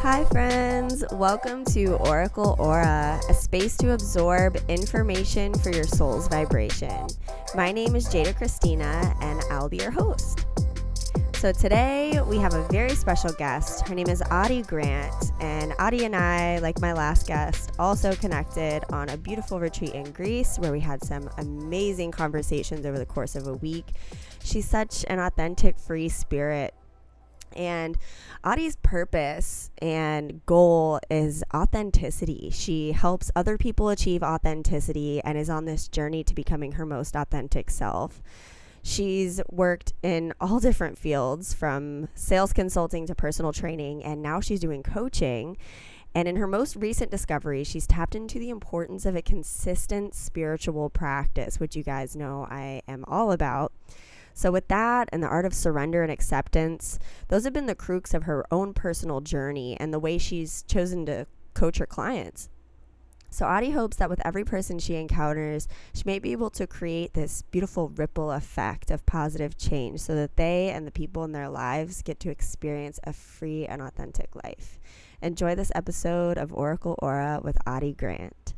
Hi, friends. Welcome to Oracle Aura, a space to absorb information for your soul's vibration. My name is Jada Christina, and I'll be your host. So today we have a very special guest. Her name is Ari Grant, and Ari and I, like my last guest, also connected on a beautiful retreat in Greece where we had some amazing conversations over the course of a week. She's such an authentic, free spirit. And Adi's purpose and goal is authenticity. She helps other people achieve authenticity and is on this journey to becoming her most authentic self. She's worked in all different fields, from sales consulting to personal training, and now she's doing coaching. And in her most recent discovery, she's tapped into the importance of a consistent spiritual practice, which you guys know I am all about. So with that and the art of surrender and acceptance, those have been the crux of her own personal journey and the way she's chosen to coach her clients. So Adi hopes that with every person she encounters, she may be able to create this beautiful ripple effect of positive change so that they and the people in their lives get to experience a free and authentic life. Enjoy this episode of Oracle Aura with Ari Grant.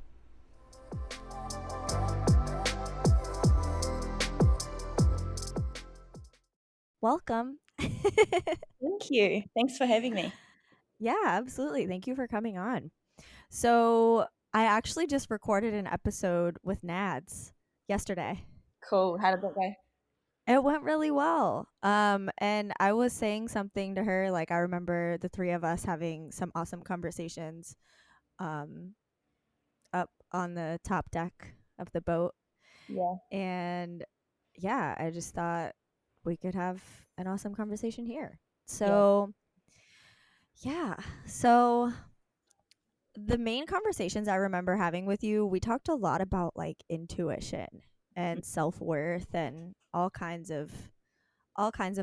Welcome. Thank you. Thanks for having me. Yeah, absolutely. Thank you for coming on. So I actually just recorded an episode with Nads yesterday. Cool. How did that go? It went really well. And I was saying something to her, like I remember the three of us having some awesome conversations um up on the top deck of the boat. Yeah. And yeah, I just thought we could have an awesome conversation here. Yeah. So yeah. So the main conversations I remember having with you, we talked a lot about like intuition and self-worth and all kinds of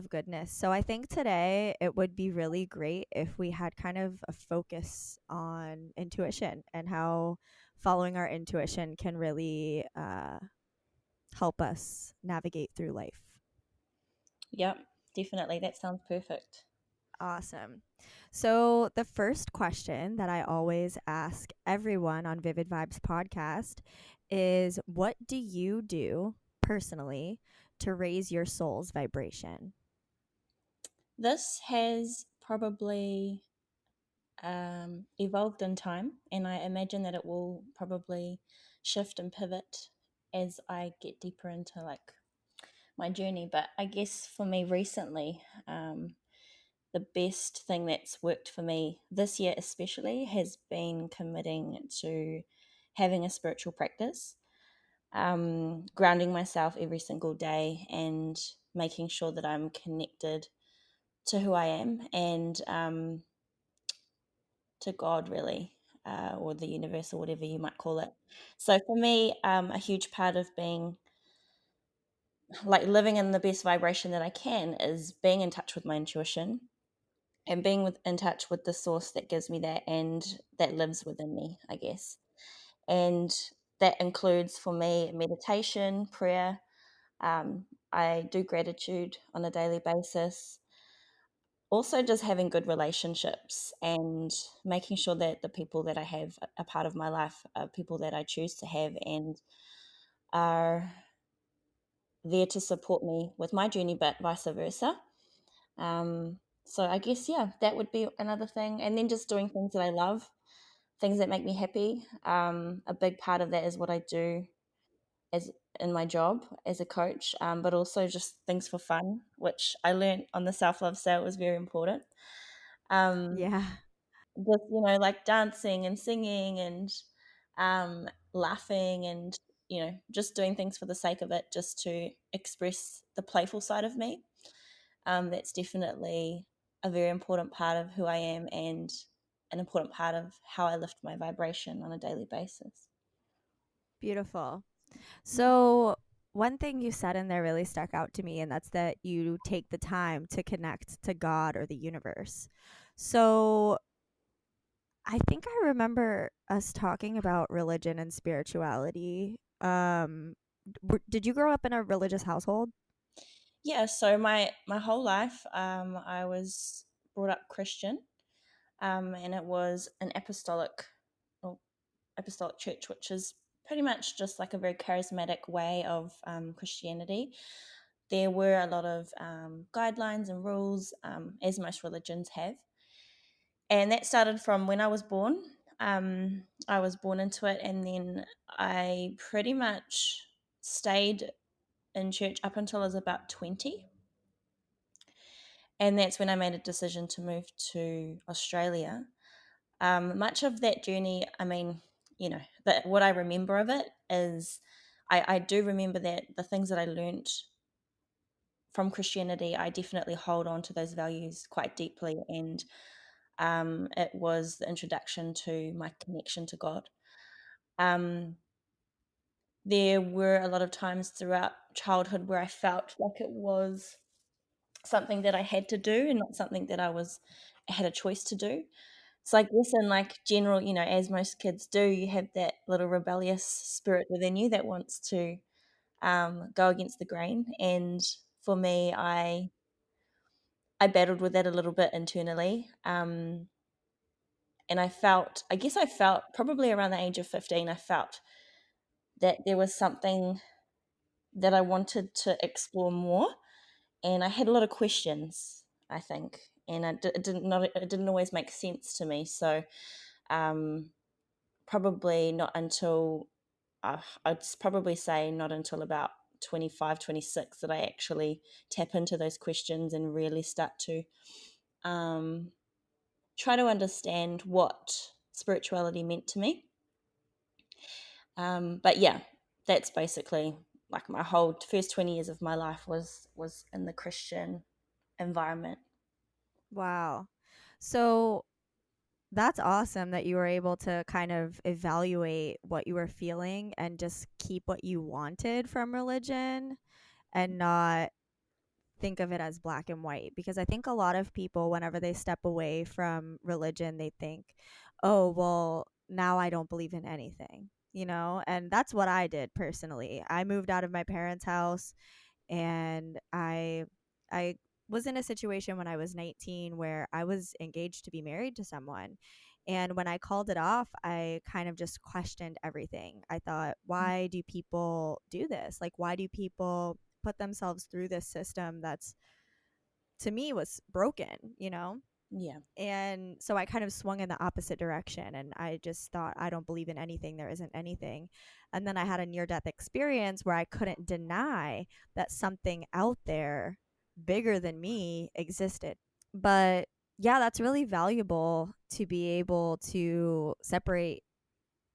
goodness. So I think today it would be really great if we had kind of a focus on intuition and how following our intuition can really help us navigate through life. Yep. Definitely. That sounds perfect. Awesome. So, the first question that I always ask everyone on Vivid Vibes podcast is, what do you do personally to raise your soul's vibration? This has probably evolved in time, and I imagine that it will probably shift and pivot as I get deeper into like my journey. But I guess for me recently, the best thing that's worked for me this year, especially, has been committing to having a spiritual practice, grounding myself every single day and making sure that I'm connected to who I am and to God, really, or the universe, or whatever you might call it. So for me, a huge part of being like living in the best vibration that I can is being in touch with my intuition and being in touch with the source that gives me that and that lives within me, I guess. And that includes for me meditation, prayer. I do gratitude on a daily basis. Also, just having good relationships and making sure that the people that I have a part of my life are people that I choose to have and are there to support me with my journey, but vice versa. So I guess, yeah, that would be another thing. And then just doing things that I love, things that make me happy. A big part of that is what I do as in my job as a coach, but also just things for fun, which I learned on the self love sale was very important. Um, Yeah, just like dancing and singing and laughing and just doing things for the sake of it, just to express the playful side of me. That's definitely a very important part of who I am and an important part of how I lift my vibration on a daily basis. beautiful. So, one thing you said in there really stuck out to me, and that's that you take the time to connect to God or the universe. So, I think I remember us talking about religion and spirituality. Did you grow up in a religious household? Yeah, so my whole life, I was brought up Christian. and it was an or apostolic church, which is pretty much just like a very charismatic way of Christianity. There were a lot of guidelines and rules, as most religions have. And that started from when I was born. I was born into it, and then I pretty much stayed in church up until I was about 20. And that's when I made a decision to move to Australia. Much of that journey, I mean, what I remember of it is I do remember that the things that I learned from Christianity, I definitely hold on to those values quite deeply. And it was the introduction to my connection to God. Um, there were a lot of times throughout childhood where I felt like it was something that I had to do and not something that I had a choice to do. So I guess in like general, as most kids do, you have that little rebellious spirit within you that wants to go against the grain. And for me, I battled with that a little bit internally. And I guess I felt probably around the age of 15, I felt that there was something that I wanted to explore more. And I had a lot of questions, I think. And it didn't always make sense to me. So um, probably not until, I'd probably say not until about 25, 26 that I actually tap into those questions and really start to um, try to understand what spirituality meant to me. But yeah, that's basically like my whole first 20 years of my life was in the Christian environment. Wow. So that's awesome that you were able to kind of evaluate what you were feeling and just keep what you wanted from religion and not think of it as black and white, because I think a lot of people, whenever they step away from religion, they think, oh, well, now I don't believe in anything, you know? And that's what I did personally. I moved out of my parents' house, and I was in a situation when I was 19 where I was engaged to be married to someone. And when I called it off, I kind of just questioned everything. I thought, why do people do this? Like, why do people put themselves through this system that's, to me, was broken, you know? Yeah. And so I kind of swung in the opposite direction, and I just thought, I don't believe in anything. There isn't anything. And then I had a near death experience where I couldn't deny that something out there bigger than me existed. But yeah, that's really valuable to be able to separate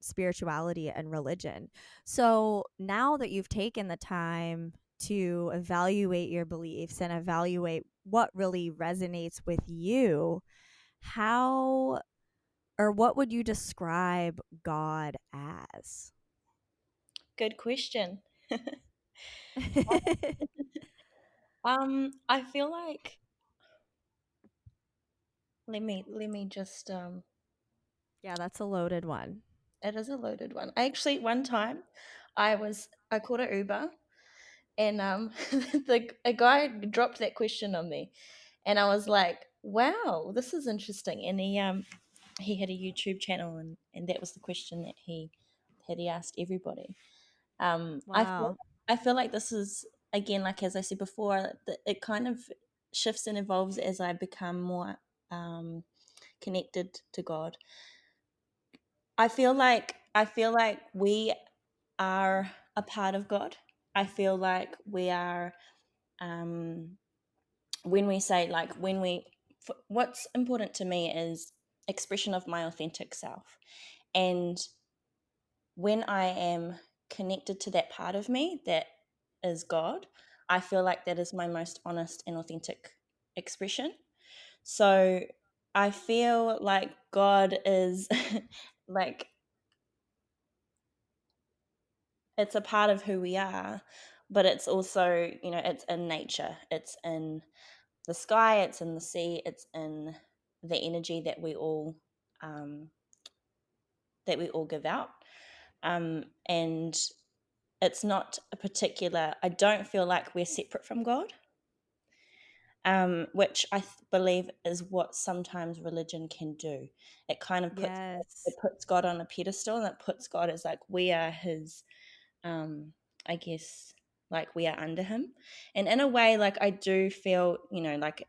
spirituality and religion. So now that you've taken the time to evaluate your beliefs and evaluate what really resonates with you, how or what would you describe God as? Good question. I feel like let me just Yeah, that's a loaded one. it is a loaded one. I actually one time I called an Uber, and a guy dropped that question on me, and I was like, wow, this is interesting. And he had a YouTube channel, and that was the question that he asked everybody. Um, I feel Wow. I feel like this is, again, like as I said before, it kind of shifts and evolves as I become more connected to God. I feel like we are a part of God. I feel like we are, um, when we say like when we what's important to me is expression of my authentic self. And when I am connected to that part of me that is God, I feel like that is my most honest and authentic expression. So I feel like God is like, it's a part of who we are, but it's also, it's in nature, it's in the sky, it's in the sea, it's in the energy um, that we all give out. And it's not a particular, I don't feel like we're separate from God. which believe is what sometimes religion can do. It kind of Yes. it puts God on a pedestal, and it puts God as like we are His, I guess, like we are under Him. And in a way, like I do feel, like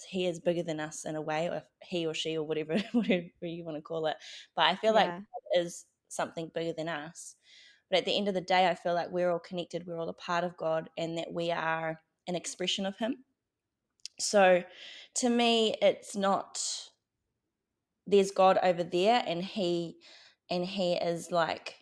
He is bigger than us in a way, or he or she or whatever whatever you want to call it. But I feel like Yeah. God is something bigger than us. But at the end of the day, I feel like we're all connected. We're all a part of God, and that we are an expression of Him. So to me, it's not there's God over there, and he is like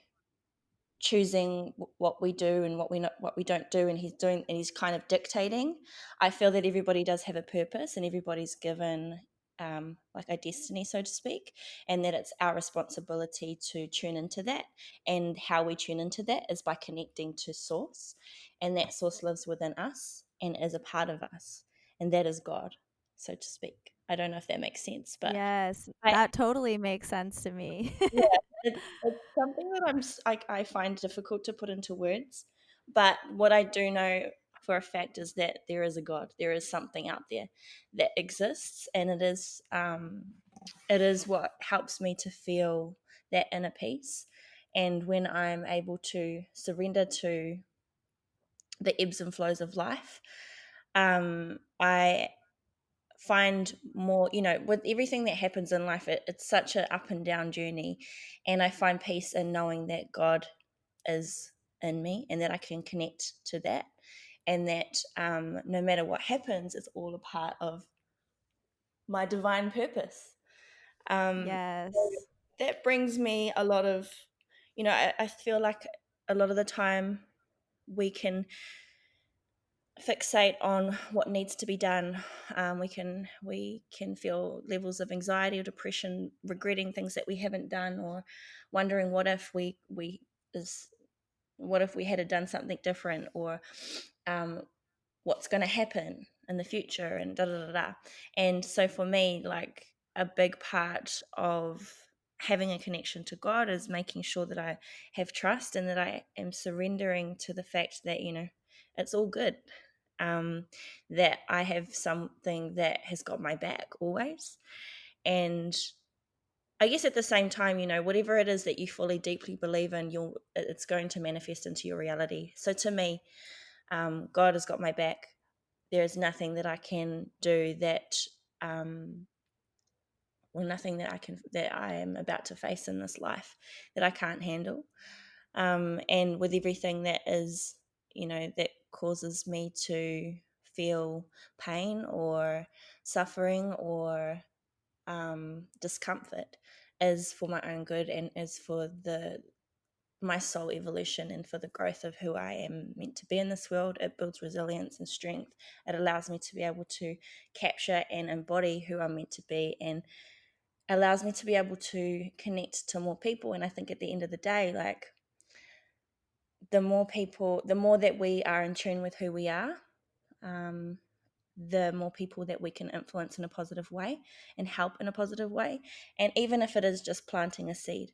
choosing what we do and what we don't do, and he's kind of dictating. I feel that everybody does have a purpose, and everybody's given like a destiny, so to speak, and that it's our responsibility to tune into that. And how we tune into that is by connecting to source, and that source lives within us and is a part of us, and that is God, so to speak. I don't know if that makes sense, but Yes. I That totally makes sense to me. yeah, it's something that I find difficult to put into words. But what I do know for a fact is that there is a God. There is something out there that exists, and it is what helps me to feel that inner peace. And when I'm able to surrender to the ebbs and flows of life, I find more, with everything that happens in life, it's such an up and down journey. And I find peace in knowing that God is in me, and that I can connect to that, and that no matter what happens, it's all a part of my divine purpose. So Yes. that brings me a lot of, I feel like a lot of the time we can fixate on what needs to be done. We can feel levels of anxiety or depression, regretting things that we haven't done, or wondering is what if we had done something different, or um, what's going to happen in the future, and da da da da. And so for me, like a big part of having a connection to God is making sure that I have trust, and that I am surrendering to the fact that it's all good. Um, that I have something that has got my back always, and I guess at the same time, whatever it is that you fully deeply believe in, it's going to manifest into your reality. So to me, God has got my back. There is nothing that I can do um, nothing that I am about to face in this life that I can't handle. And with everything that is, that causes me to feel pain or suffering or discomfort, is for my own good, and is for my soul evolution, and for the growth of who I am meant to be in this world. It builds resilience and strength. It allows me to be able to capture and embody who I'm meant to be, and allows me to be able to connect to more people. And I think at the end of the day, like the more that we are in tune with who we are, um, the more people that we can influence in a positive way and help in a positive way. And even if it is just planting a seed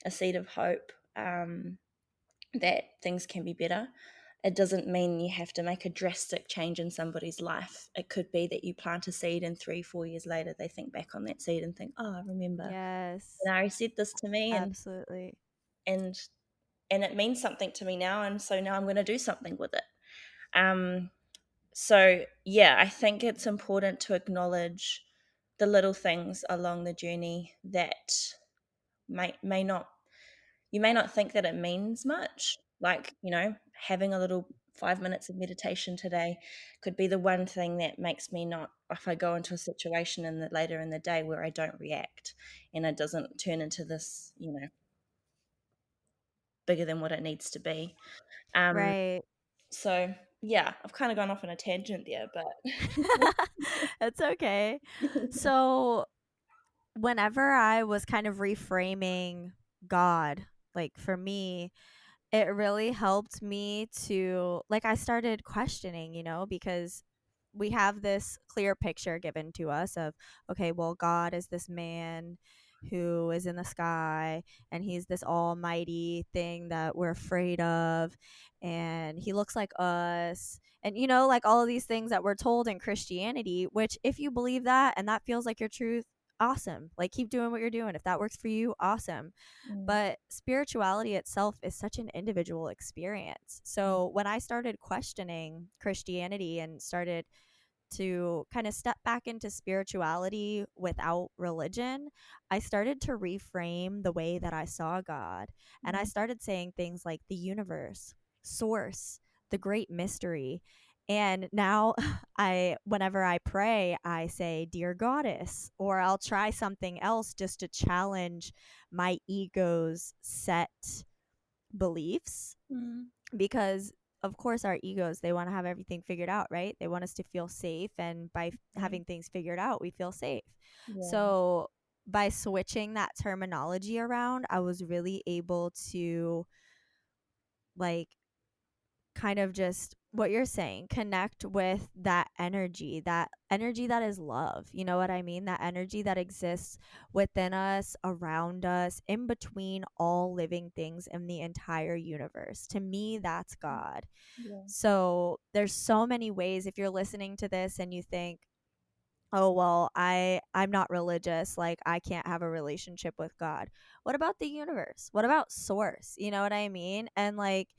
of hope, that things can be better. It doesn't mean you have to make a drastic change in somebody's life. It could be that you plant a seed, and 3-4 years later they think back on that seed and think, oh, I remember Yes. when Ari said this to me, Absolutely. and and it means something to me now, and so now I'm going to do something with it. Um, so yeah, I think it's important to acknowledge the little things along the journey that may not you may not think that it means much. Like, having a little 5 minutes of meditation today could be the one thing that makes me not, if I go into a situation later in the day where I don't react, and it doesn't turn into this, bigger than what it needs to be. Um, Right. so yeah, I've kind of gone off on a tangent there, but It's okay. So, whenever I was kind of reframing God, like for me, it really helped me to, like, I started questioning, because we have this clear picture given to us of, okay, well, God is this man who is in the sky, and he's this almighty thing that we're afraid of, and he looks like us, and like all of these things that we're told in Christianity, which if you believe that and that feels like your truth, awesome. Like, keep doing what you're doing. If that works for you, awesome. Mm, But spirituality itself is such an individual experience. mm, So when I started questioning Christianity and started to kind of step back into spirituality without religion, I started to reframe the way that I saw God. And I mm, started saying things like the universe, source, the great mystery. And now whenever I pray, I say, "Dear Goddess," or I'll try something else just to challenge my ego's set beliefs, mm, because of course our egos, they want to have everything figured out, right? They want us to feel safe, and by mm. having things figured out, we feel safe. Yeah. So by switching that terminology around, I was really able to, like, kind of just what you're saying, connect with that energy that is love. You know what I mean? That energy that exists within us, around us, in between all living things in the entire universe. To me, that's God. Yeah. So there's so many ways. If you're listening to this and you think, "Oh, well, I'm not religious, like I can't have a relationship with God." What about the universe? What about source? You know what I mean? And, like,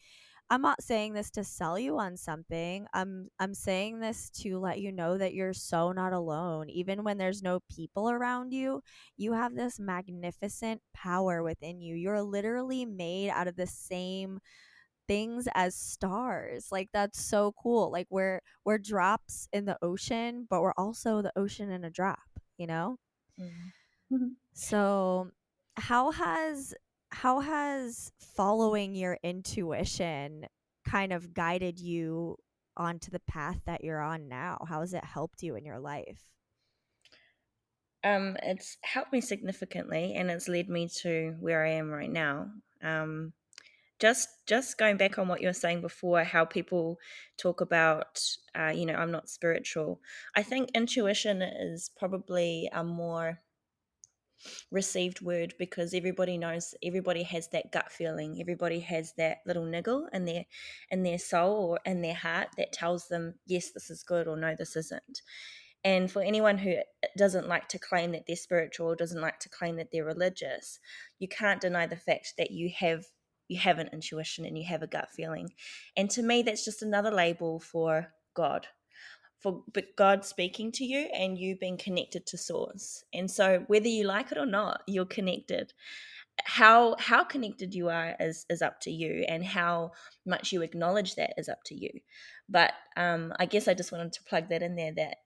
I'm not saying this to sell you on something. I'm saying this to let you know that you're so not alone. Even when there's no people around you, you have this magnificent power within you. You're literally made out of the same things as stars. Like, that's so cool. Like, we're drops in the ocean, but we're also the ocean in a drop, you know? Mm. Mhm. So, how has following your intuition kind of guided you onto the path that you're on now? How has it helped you in your life? It's helped me significantly, and it's led me to where I am right now. Just going back on what you were saying before, how people talk about, I'm not spiritual. I think intuition is probably a more received word because everybody knows, everybody has that gut feeling, everybody has that little niggle in their soul or in their heart that tells them yes, this is good, or no, this isn't. And for anyone who doesn't like to claim that they're spiritual, or doesn't like to claim that they're religious, you can't deny the fact that you have an intuition and you have a gut feeling. And to me, that's just another label for God, for God speaking to you and you being connected to source. And so whether you like it or not, you're connected. How connected you are is up to you, and how much you acknowledge that is up to you. But I guess I just wanted to plug that in there, that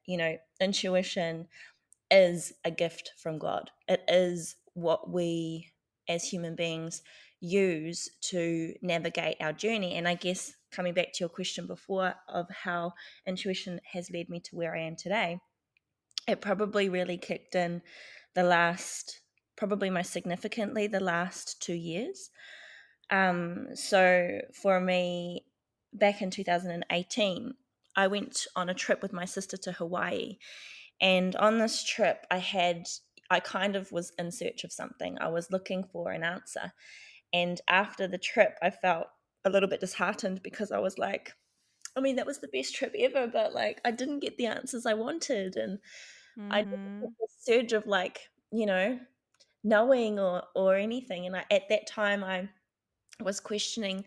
intuition is a gift from God. It is what we as human beings use to navigate our journey. And I guess coming back to your question before of how intuition has led me to where I am today, it probably really kicked in probably most significantly, the last 2 years. So for me, back in 2018, I went on a trip with my sister to Hawaii. And on this trip, I kind of was in search of something. I was looking for an answer. And after the trip, I felt a little bit disheartened because I was like, I mean, that was the best trip ever, but like I didn't get the answers I wanted. And I didn't get Mhm. the surge of like, knowing or anything. And at that time, I was questioning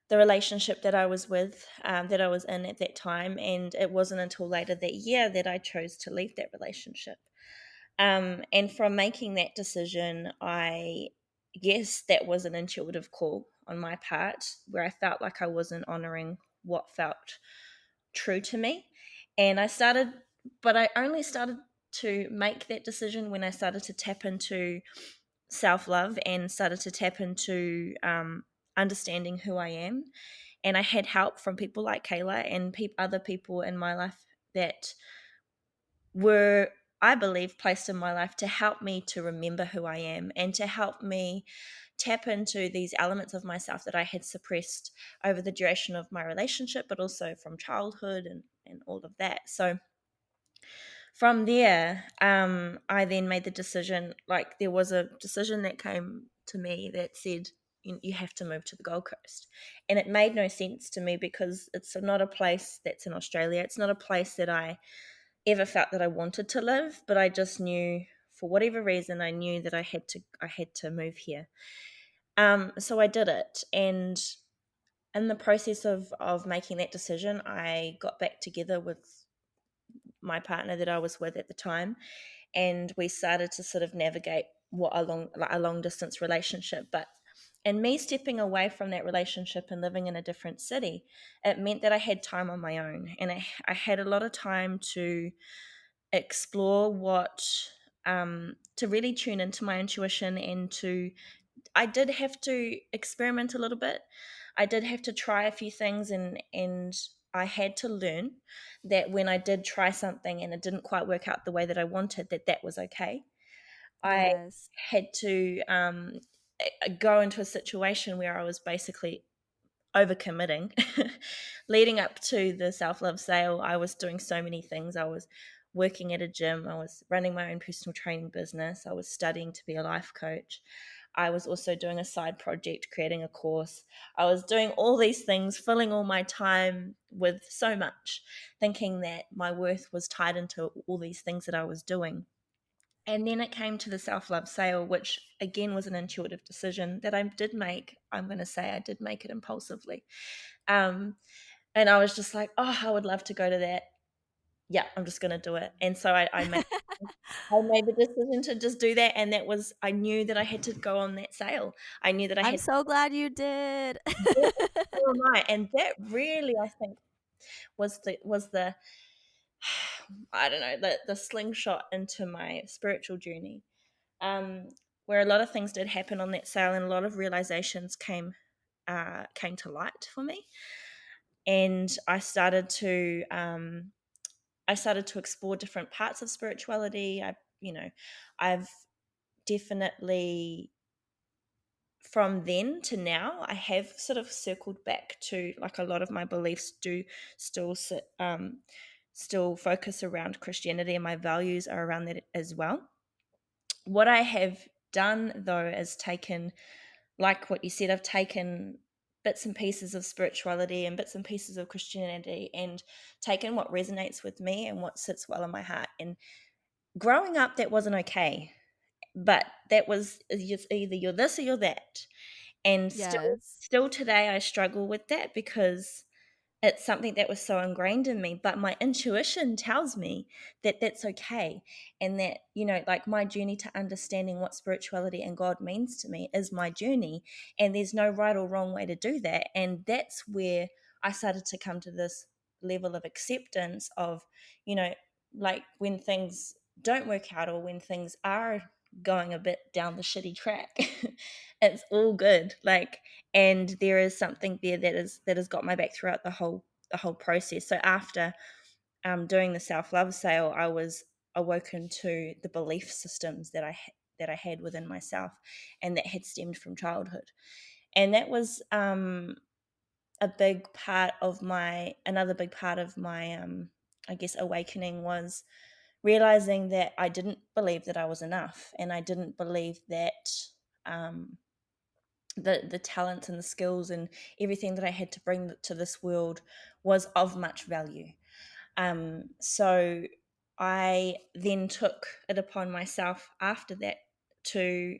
the relationship that I was with, that I was in at that time. And it wasn't until later that year that I chose to leave that relationship. And from making that decision, I guess that was an intuitive call on my part, where I felt like I wasn't honoring what felt true to me. And but I only started to make that decision when I started to tap into self love and started to tap into understanding who I am. And I had help from people like Kayla and other people in my life that were, I believe, placed in my life to help me to remember who I am and to help me tap into these elements of myself that I had suppressed over the duration of my relationship, but also from childhood and all of that. So from there, I then made the decision. Like, there was a decision that came to me that said, you have to move to the Gold Coast. And it made no sense to me because it's not a place that's in Australia. It's not a place that I ever felt that I wanted to live, but I just knew, for whatever reason, I knew that I had to move here. So I did it. And in the process of making that decision, I got back together with my partner that I was with at the time, and we started to sort of navigate what a long distance relationship. But and me stepping away from that relationship and living in a different city, it meant that I had time on my own, and I had a lot of time to explore to really tune into my intuition, and I did have to experiment a little bit. I did have to try a few things, and I had to learn that when I did try something and it didn't quite work out the way that I wanted, that was okay. I Yes. had to go into a situation where I was basically overcommitting. Leading up to the self love sale, I was doing so many things. I was working at a gym, I was running my own personal training business, I was studying to be a life coach. I was also doing a side project, creating a course. I was doing all these things, filling all my time with so much, thinking that my worth was tied into all these things that I was doing. And then it came to the self love sale, which again was an intuitive decision that I did make. I'm going to say I did make it impulsively. Um, and I was just like, oh, I would love to go to that. Yeah, I'm just going to do it. And so I made the decision to just do that. And that was, I knew that I had to go on that sale. I knew that I I'm had so glad you did. to, so am I. And that really, I think, was the I don't know, the slingshot into my spiritual journey, um, where a lot of things did happen on that sale, and a lot of realizations came to light for me. And I started to explore different parts of spirituality. I've definitely, from then to now, I have sort of circled back to, like, a lot of my beliefs do still sit, still focus around Christianity, and my values are around that as well. What I have done, though, is taken, like what you said, I've taken bits and pieces of spirituality and bits and pieces of Christianity, and taken what resonates with me and what sits well in my heart. And growing up, that wasn't okay, but that was just either you're this or you're that. And still, Yes. still today, I struggle with that because it's something that was so ingrained in me, but my intuition tells me that that's okay. And that, like, my journey to understanding what spirituality and God means to me is my journey. And there's no right or wrong way to do that. And that's where I started to come to this level of acceptance of, you know, like, when things don't work out, or when things are going a bit down the shitty track, it's all good. Like, and there is something there that has got my back throughout the whole process. So after doing the self love sale, I was awoken to the belief systems that I had within myself, and that had stemmed from childhood. And that was a big part of my another big part of my I guess awakening, was realizing that I didn't believe that I was enough, and I didn't believe that um, the talents and the skills and everything that I had to bring to this world was of much value. So I then took it upon myself after that to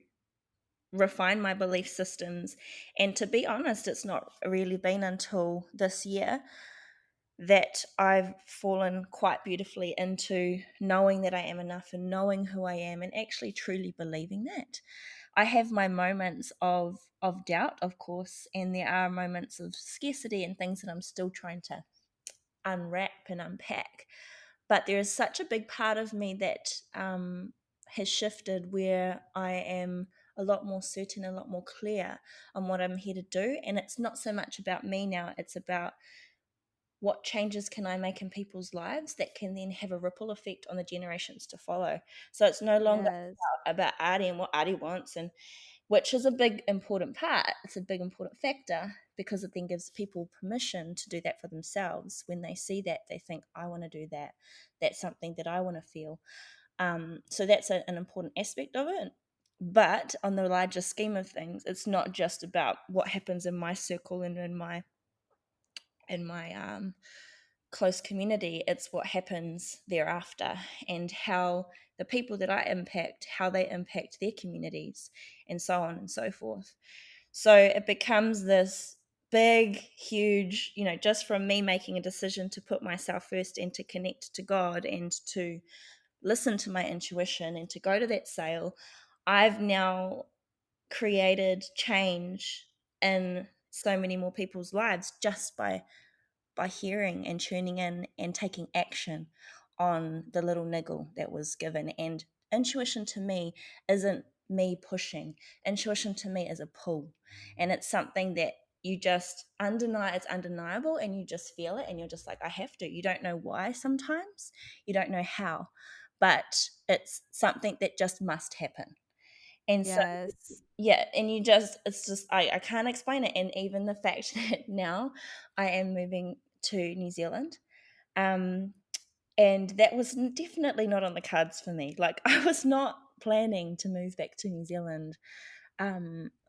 refine my belief systems. And to be honest, it's not really been until this year that I've fallen quite beautifully into knowing that I am enough, and knowing who I am, and actually truly believing that. I have my moments of doubt, of course, and there are moments of scarcity and things that I'm still trying to unwrap and unpack. But there is such a big part of me that has shifted, where I am a lot more certain, a lot more clear on what I'm here to do. And it's not so much about me now, it's about what changes can I make in people's lives that can then have a ripple effect on the generations to follow. So it's no longer Yes. about Ari and what Ari wants, and which is a big important part. It's a big important factor because it then gives people permission to do that for themselves. When they see that, they think, I want to do that. That's something that I want to feel. So that's an important aspect of it. But on the larger scheme of things, it's not just about what happens in my circle and in my close community. It's what happens thereafter, and how the people that I impact, how they impact their communities, and so on and so forth. So it becomes this big, huge, just from me making a decision to put myself first and to connect to God and to listen to my intuition and to go to that sale, I've now created change in so many more people's lives just by hearing and tuning in and taking action on the little niggle that was given. And intuition to me isn't me pushing. Intuition to me is a pull. And it's something that you just it's undeniable, and you just feel it, and you're just like, I have to. You don't know why sometimes. You don't know how. But it's something that just must happen. And so, Yes. yeah, and it's just, I can't explain it. And even the fact that now I am moving to New Zealand, um, and that was definitely not on the cards for me. Like, I was not planning to move back to New Zealand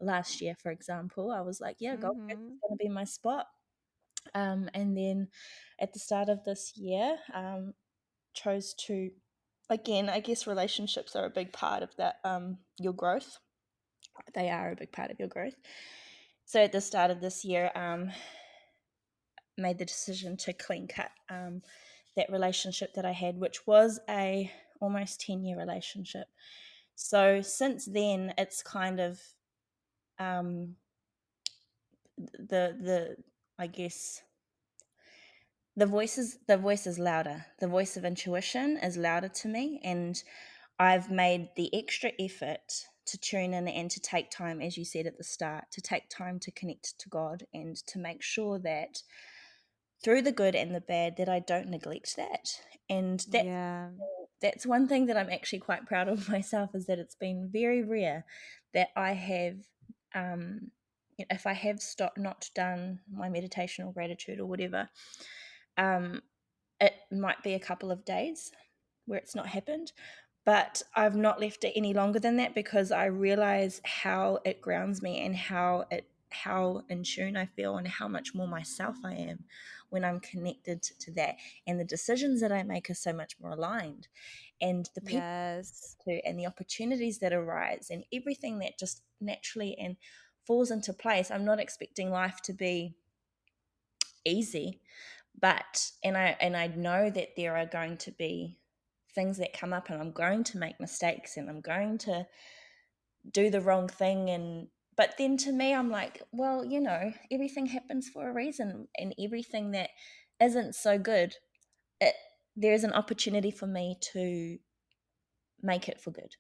last year, for example. I was like, yeah, Gold Coast is Mm-hmm. going to be my spot. And then at the start of this year, chose to, again, I guess relationships are a big part of that, your growth. They are a big part of your growth. So at the start of this year, made the decision to clean cut that relationship that I had, which was a almost 10-year relationship. So since then, it's kind of um, the I guess the voice is louder. The voice of intuition is louder to me, and I've made the extra effort to tune in and to take time, as you said at the start, to take time to connect to God and to make sure that through the good and the bad, that I don't neglect that. And Yeah. that's one thing that I'm actually quite proud of myself, is that it's been very rare that I have, if I have stopped, not done my meditation or gratitude or whatever, um, it might be a couple of days where it's not happened, but I've not left it any longer than that, because I realize how it grounds me, and how in tune I feel, and how much more myself I am when I'm connected to that. And the decisions that I make are so much more aligned, and the people Yes. to, and the opportunities that arise, and everything that just naturally and falls into place. I'm not expecting life to be easy, but and I know that there are going to be things that come up, and I'm going to make mistakes, and I'm going to do the wrong thing. And but then to me, I'm like, well, everything happens for a reason, and everything that isn't so good, it, there's an opportunity for me to make it for good.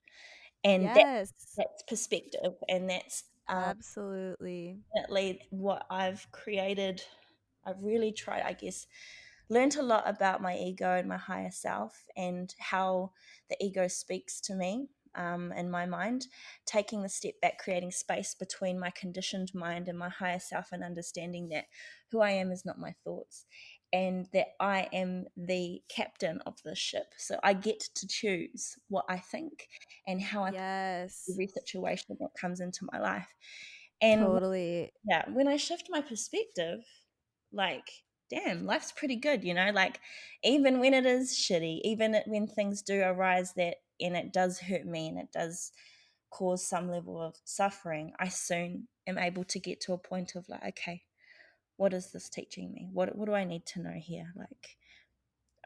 And Yes. that's perspective, and that's Absolutely. definitely what I've created. I've really tried, I guess, learned a lot about my ego and my higher self, and how the ego speaks to me in my mind, taking the step back, creating space between my conditioned mind and my higher self, and understanding that who I am is not my thoughts, and that I am the captain of the ship. So I get to choose what I think and how I Yes. every situation that comes into my life. And Totally. yeah, when I shift my perspective, like, damn, life's pretty good, like, even when it is shitty, even when things do arise that, and it does hurt me, and it does cause some level of suffering, I soon am able to get to a point of like, okay, what is this teaching me? What do I need to know here? Like,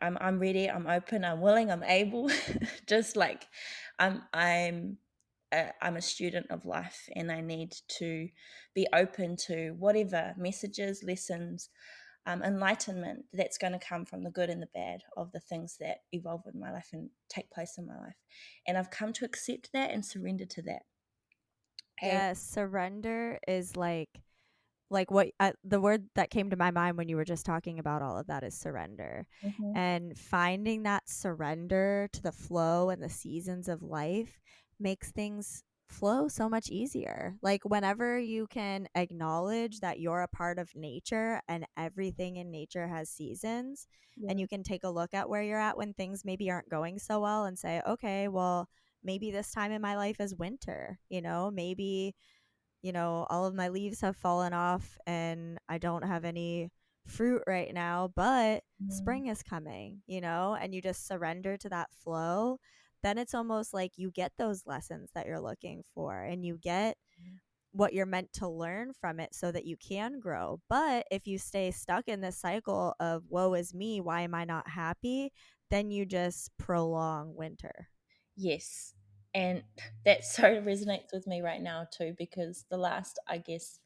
I'm ready, I'm open, I'm willing, I'm able. Just like, I'm a student of life, and I need to be open to whatever messages, lessons, enlightenment that's going to come from the good and the bad of the things that evolve in my life and take place in my life. And I've come to accept that and surrender to that. And Yes. Surrender is like what the word that came to my mind when you were just talking about all of that is surrender. mhm, And finding that surrender to the flow and the seasons of life makes things flow so much easier. Like whenever you can acknowledge that you're a part of nature and everything in nature has seasons, and Yeah. you can take a look at where you're at when things maybe aren't going so well and say, okay, well, maybe this time in my life is winter, maybe all of my leaves have fallen off and I don't have any fruit right now, but Mm. spring is coming, and you just surrender to that flow. Then it's almost like you get those lessons that you're looking for and you get what you're meant to learn from it so that you can grow. But if you stay stuck in this cycle of woe is me, why am I not happy? Then you just prolong winter. Yes. And that so resonates with me right now too, because the last, I guess,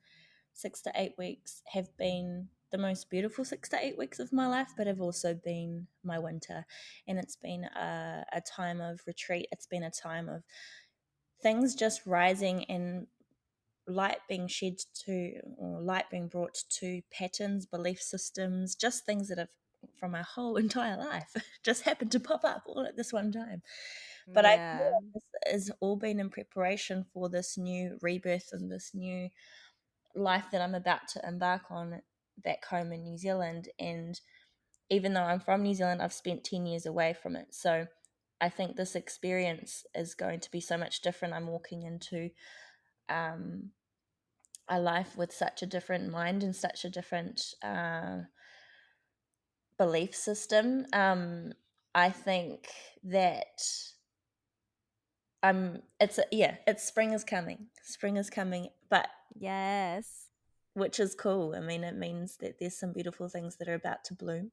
6 to 8 weeks have been the most beautiful 6 to 8 weeks of my life, but have also been my winter. And it's been a time of retreat. It's been a time of things just rising and light being shed to, or light being brought to patterns, belief systems, just things that have from my whole entire life just happened to pop up all at this one time. But I feel Yeah. like this has all been in preparation for this new rebirth and this new life that I'm about to embark on back home in New Zealand. And even though I'm from New Zealand, I've spent 10 years away from it. So I think this experience is going to be so much different. I'm walking into um, a life with such a different mind and such a different belief system. I think that it's spring is coming. Spring is coming, but Yes. which is cool. I mean, it means that there's some beautiful things that are about to bloom.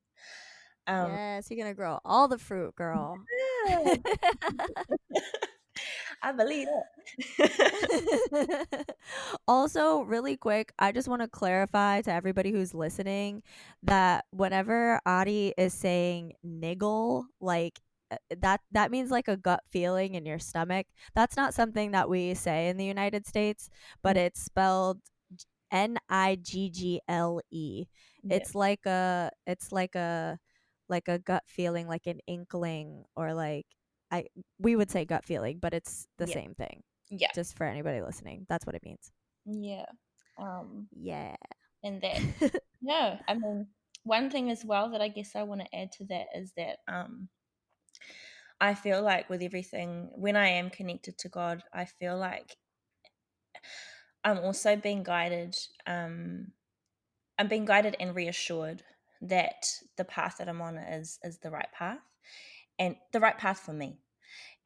Um, Yes, you're gonna grow all the fruit, girl. yeah, I believe it. Also, really quick, I just want to clarify to everybody who's listening that whenever Adi is saying niggle, like that means like a gut feeling in your stomach. That's not something that we say in the United States, but it's spelled Niggle. Yeah, It's like a gut feeling, like an inkling, or like I we would say gut feeling, but it's the yeah, same thing. yeah, Just for anybody listening, that's what it means. yeah. Um, Yeah. and that, no, I mean, one thing as well that I guess I want to add to that is that I feel like with everything, when I am connected to God, I feel like I'm also being guided. Um, I'm being guided and reassured that the path that I'm on is the right path and the right path for me.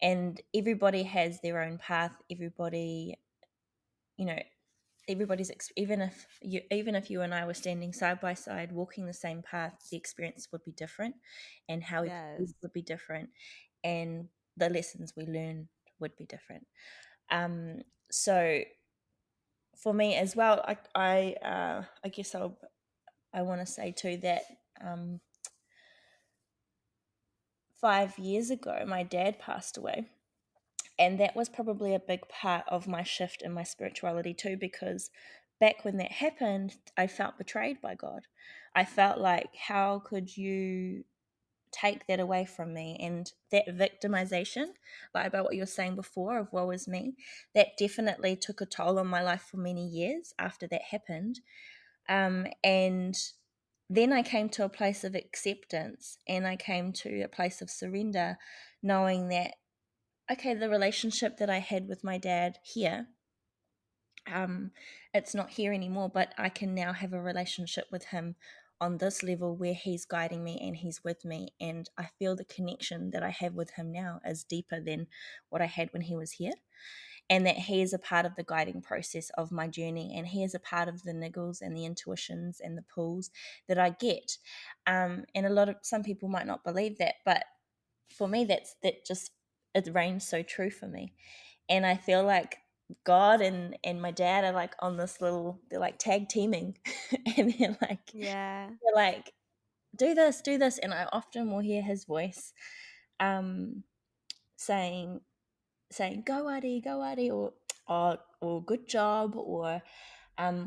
And everybody has their own path. Everybody, you know, even if you and I were standing side by side walking the same path, the experience would be different, and how we Yes. perceive would be different, and the lessons we learn would be different. Um, so for me as well, I guess I want to say too that um, 5 years ago my dad passed away, and that was probably a big part of my shift in my spirituality too, because back when that happened I felt betrayed by God. I felt like, how could you take that away from me? And that victimization, like about what you were saying before of woe is me, that definitely took a toll on my life for many years after that happened. And then I came to a place of acceptance, and I came to a place of surrender, knowing that, okay, the relationship that I had with my dad here, um, it's not here anymore, but I can now have a relationship with him on this level where he's guiding me and he's with me. And I feel the connection that I have with him now is deeper than what I had when he was here. And that he is a part of the guiding process of my journey. And he is a part of the niggles and the intuitions and the pulls that I get. And some people might not believe that, but for me, it reigns so true for me. And I feel like God and my dad are like on this they're like tag teaming, and Yeah. they're like, do this, and I often will hear his voice, um, saying go Adi, or good job, or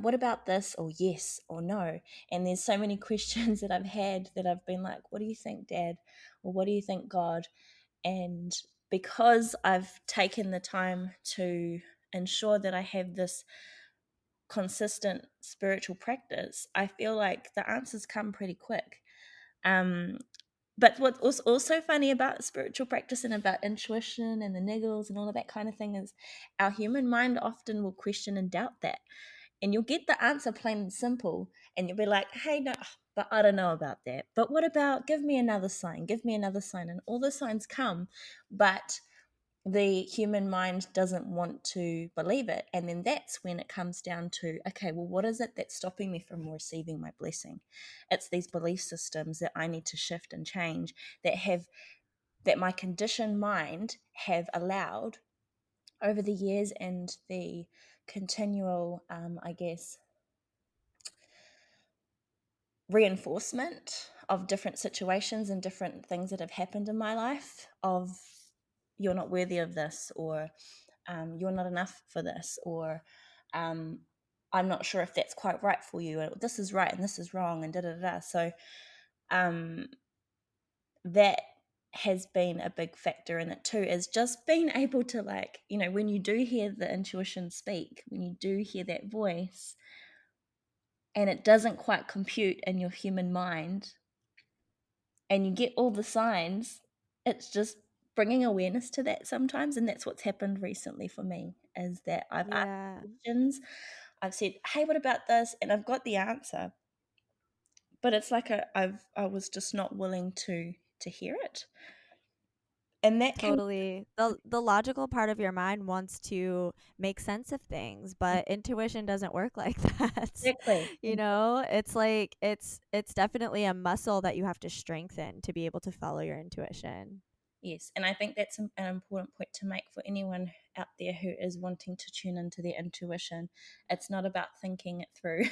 what about this, or yes or no. And there's so many questions that I've had that I've been like, what do you think, Dad, or what do you think, God? And because I've taken the time to ensure that I have this consistent spiritual practice, I feel like the answers come pretty quick. Um, but what was also funny about spiritual practice and about intuition and the niggles and all of that kind of thing is our human mind often will question and doubt that. And you'll get the answer plain and simple, and you'll be like, hey, no, but I don't know about that. But what about, give me another sign, give me another sign. And all the signs come, but the human mind doesn't want to believe it. And then that's when it comes down to, okay, well, what is it that's stopping me from receiving my blessing? It's these belief systems that I need to shift and change, that my conditioned mind have allowed over the years, and the continual, I guess, reinforcement of different situations and different things that have happened in my life of, you're not worthy of this, or you're not enough for this, or um, I'm not sure if that's quite right for you, or this is right and this is wrong, and da da da. So um, that has been a big factor in it too, is just being able to, like, when you do hear the intuition speak, when you do hear that voice and it doesn't quite compute in your human mind, and you get all the signs, it's just bringing awareness to that sometimes. And that's what's happened recently for me, is that I've asked Yeah. questions. I've said, hey, what about this? And I've got the answer, but it's like I was just not willing to hear it. And that can Totally. The logical part of your mind wants to make sense of things, but intuition doesn't work like that. exactly. It's like it's definitely a muscle that you have to strengthen to be able to follow your intuition. Yes, and I think that's an important point to make for anyone out there who is wanting to tune into their intuition. It's not about thinking it through.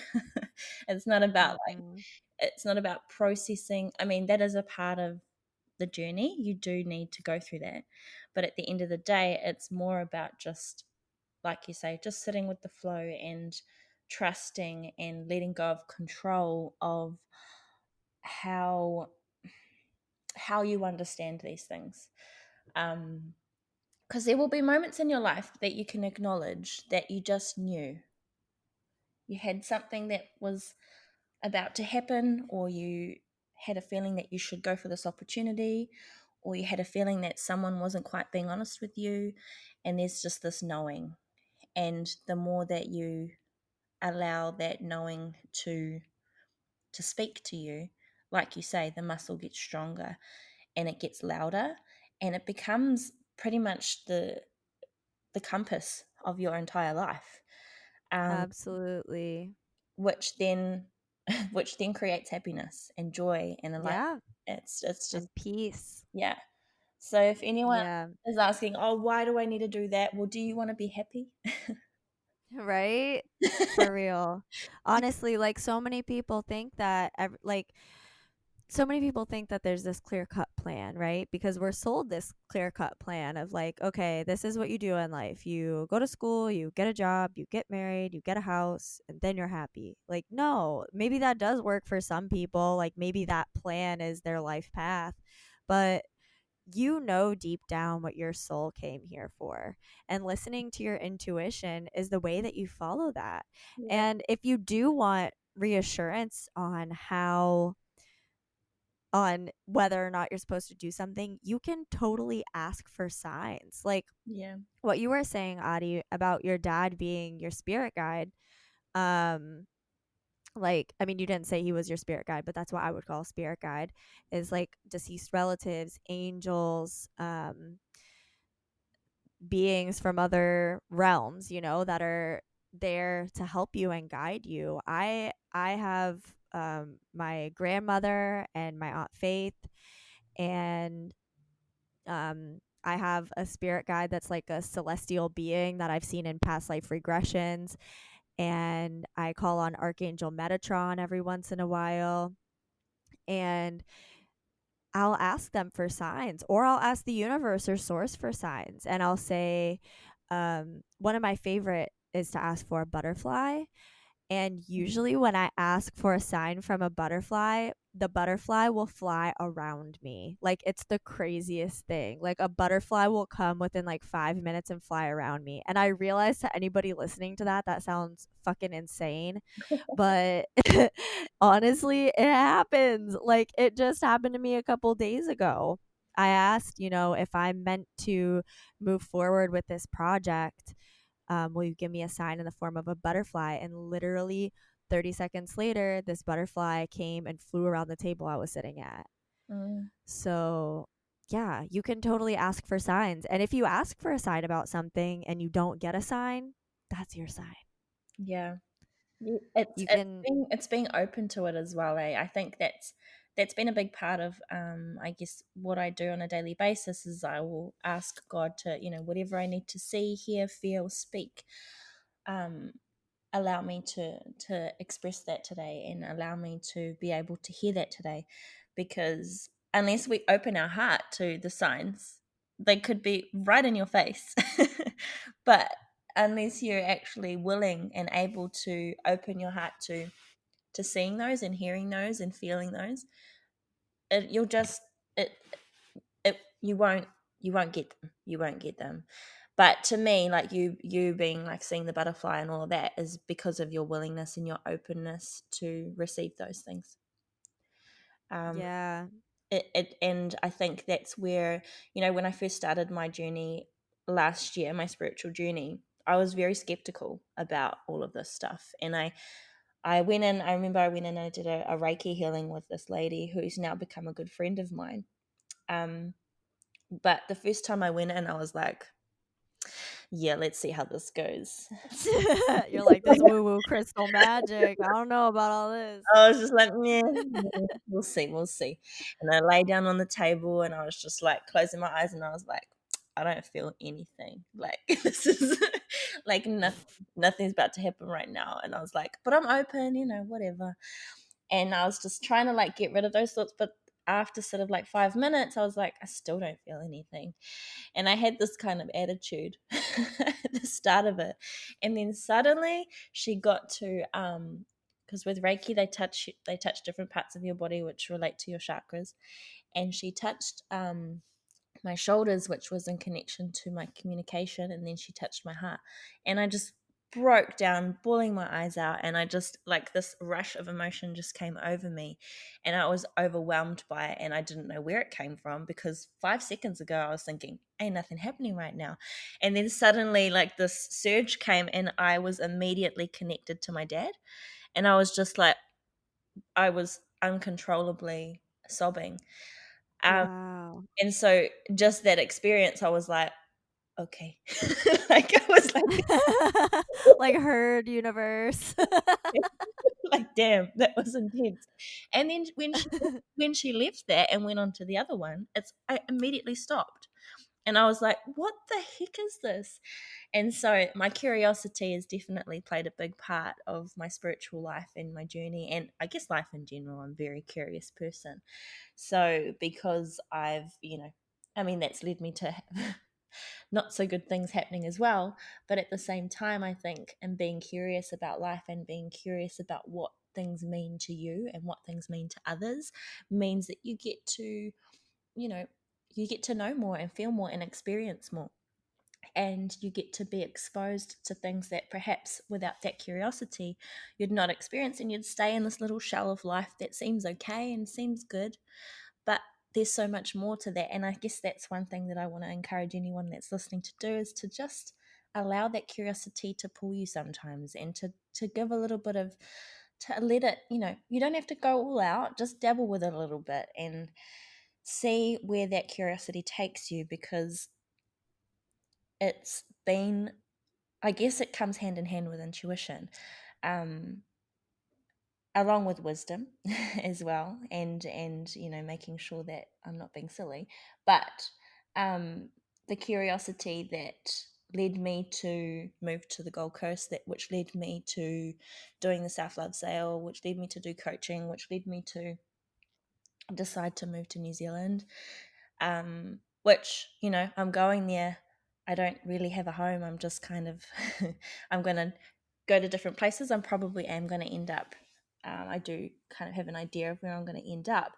It's not about, like, Mhm. it's not about processing. I mean, that is a part of the journey. You do need to go through that. But at the end of the day, it's more about just, like you say, just sitting with the flow and trusting and letting go of control of how you understand these things. Because there will be moments in your life that you can acknowledge that you just knew. You had something that was about to happen, or you had a feeling that you should go for this opportunity, or you had a feeling that someone wasn't quite being honest with you, and there's just this knowing. And the more that you allow that knowing to speak to you, like you say, the muscle gets stronger and it gets louder, and it becomes pretty much the compass of your entire life, um, Absolutely. which then which then creates happiness and joy and alignment. Yeah. It's just, And peace. yeah. So if anyone Yeah. is asking, oh, why do I need to do that? Well, do you want to be happy? Right? For real. Honestly, like so many people think that there's this clear cut plan, right? Because we're sold this clear cut plan of like, okay, this is what you do in life. You go to school, you get a job, you get married, you get a house, and then you're happy. Like, no, maybe that does work for some people. Like, maybe that plan is their life path. But deep down what your soul came here for. And listening to your intuition is the way that you follow that. Yeah, And if you do want reassurance on whether or not you're supposed to do something, you can totally ask for signs. Like yeah, what you were saying, Adi, about your dad being your spirit guide. Um, like, I mean, you didn't say he was your spirit guide, but that's what I would call a spirit guide, is like deceased relatives, angels, beings from other realms, that are there to help you and guide you. I have my grandmother and my aunt Faith, and I have a spirit guide that's like a celestial being that I've seen in past life regressions, and I call on Archangel Metatron every once in a while, and I'll ask them for signs, or I'll ask the universe or source for signs. And I'll say, one of my favorite is to ask for a butterfly. And mhm, usually, when I ask for a sign from a butterfly, the butterfly will fly around me. Like, it's the craziest thing. Like, a butterfly will come within like 5 minutes and fly around me. And I realize, to anybody listening to that, that sounds fucking insane. But honestly, it happens. Like, it just happened to me a couple days ago. I asked, if I'm meant to move forward with this project, will you give me a sign in the form of a butterfly? And literally 30 seconds later, this butterfly came and flew around the table I was sitting at. Mm, So, yeah, you can totally ask for signs. And if you ask for a sign about something and you don't get a sign, that's your sign. yeah. You can, It's being open to it as well. I think that's been a big part of I guess what I do on a daily basis is I will ask God to, whatever I need to see, hear, feel, speak, um, allow me to express that today and allow me to be able to hear that today, because unless we open our heart to the signs, they could be right in your face. But unless you're actually willing and able to open your heart to seeing those and hearing those and feeling those, you'll just it it you won't get them. You won't get them. But to me, like you being like seeing the butterfly and all of that is because of your willingness and your openness to receive those things. um yeah. and I think that's where, when I first started my journey last year, my spiritual journey, I was very skeptical about all of this stuff. And I went in, I remember I went in and I did a Reiki healing with this lady who's now become a good friend of mine. um but the first time I went in, I was like, yeah, let's see how this goes. You're like, this woo woo crystal magic. I don't know about all this. I was just like, yeah, we'll see, we'll see. And I lay down on the table and I was just like closing my eyes and I was like, I don't feel anything. Like this is like nothing's about to happen right now. And I was like, but I'm open, whatever. And I was just trying to like get rid of those thoughts. But after sort of like 5 minutes, I was like, I still don't feel anything. And I had this kind of attitude at the start of it. And then suddenly she got to because with Reiki they touch different parts of your body which relate to your chakras. And she touched my shoulders, which was in connection to my communication, and then she touched my heart. And I just broke down, bawling my eyes out, and I just like this rush of emotion just came over me, and I was overwhelmed by it, and I didn't know where it came from, because 5 seconds ago I was thinking, ain't nothing happening right now. And then suddenly like this surge came and I was immediately connected to my dad, and I was just like, I was uncontrollably sobbing. um, Wow. and so just that experience, I was like, okay. Like I was like, Like, herd universe. like damn, that was intense. And then when she left that and went on to the other one, I immediately stopped. And I was like, what the heck is this? And so my curiosity has definitely played a big part of my spiritual life and my journey, and I guess life in general. I'm a very curious person. So because I mean, that's led me to not so good things happening as well. But at the same time, I think, and being curious about life and being curious about what things mean to you and what things mean to others means that you know, you get to know more and feel more and experience more. And you get to be exposed to things that perhaps without that curiosity you'd not experience, and you'd stay in this little shell of life that seems okay and seems good. But there's so much more to that. And I guess that's one thing that I want to encourage anyone that's listening to do, is to just allow that curiosity to pull you sometimes, and to give a little bit of, to let it, you don't have to go all out, just dabble with it a little bit and see where that curiosity takes you. Because it's been, I guess it comes hand in hand with intuition, um, along with wisdom as well, and making sure that I'm not being silly. But the curiosity that led me to move to the Gold Coast, that which led me to doing the self love sale, which led me to do coaching, which led me to decide to move to New Zealand, which I'm going there. I don't really have a home. I'm just kind of I'm going to go to different places. I'm probably am going to end up I do kind of have an idea of where I'm going to end up.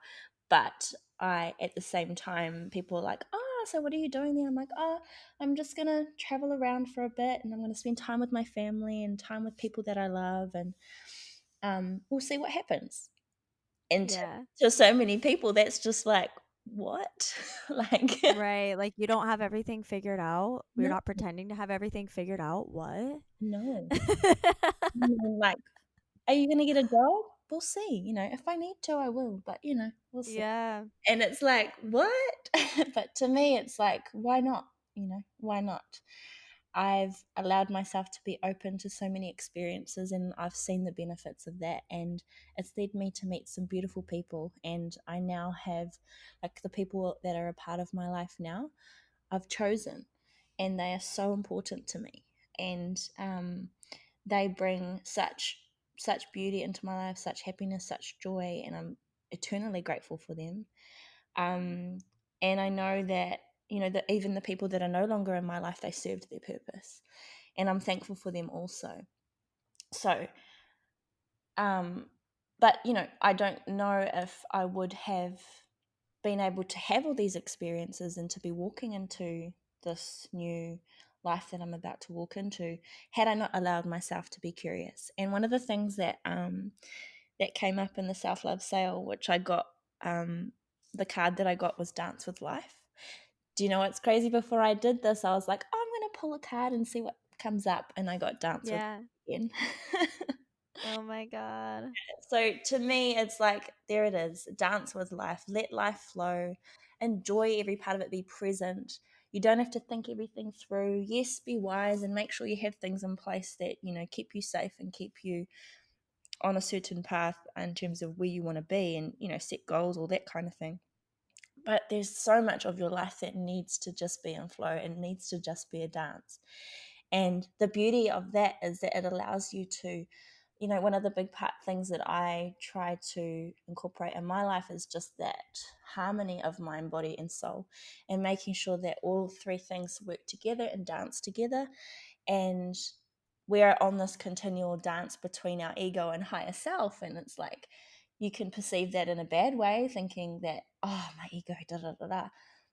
But at the same time, people are like, oh, so what are you doing there? I'm like, oh, I'm just going to travel around for a bit and I'm going to spend time with my family and time with people that I love. And we'll see what happens. And Yeah. to so many people, that's just like, what? Like, Right. Like you don't have everything figured out. You're no, not pretending to have everything figured out. What? no. Like, are you going to get a job? We'll see. If I need to, I will. But, we'll see. Yeah. And it's like, what? But to me, it's like, why not? Why not? I've allowed myself to be open to so many experiences and I've seen the benefits of that. And it's led me to meet some beautiful people. And I now have, like, the people that are a part of my life now, I've chosen, and they are so important to me. And they bring such beauty into my life, such happiness, such joy, and I'm eternally grateful for them. Um, and I know that that even the people that are no longer in my life, they served their purpose, and I'm thankful for them also. So, um, but I don't know if I would have been able to have all these experiences and to be walking into this new life that I'm about to walk into had I not allowed myself to be curious. And one of the things that came up in the self-love sale, which I got, the card that I got was Dance with Life. Do you know what's crazy? Before I did this, I was like, oh, I'm going to pull a card and see what comes up. And I got Dance with Yeah. Life again. Oh my God. So to me, it's like, there it is, dance with life, let life flow, enjoy every part of it, be present. You don't have to think everything through. Yes, be wise and make sure you have things in place that, keep you safe and keep you on a certain path in terms of where you want to be and, set goals, all that kind of thing. But there's so much of your life that needs to just be in flow and needs to just be a dance. And the beauty of that is that it allows you to, one of the big things that I try to incorporate in my life is just that harmony of mind, body, and soul, and making sure that all three things work together and dance together. And we're on this continual dance between our ego and higher self. And it's like, you can perceive that in a bad way, thinking that, oh, my ego, da da da da.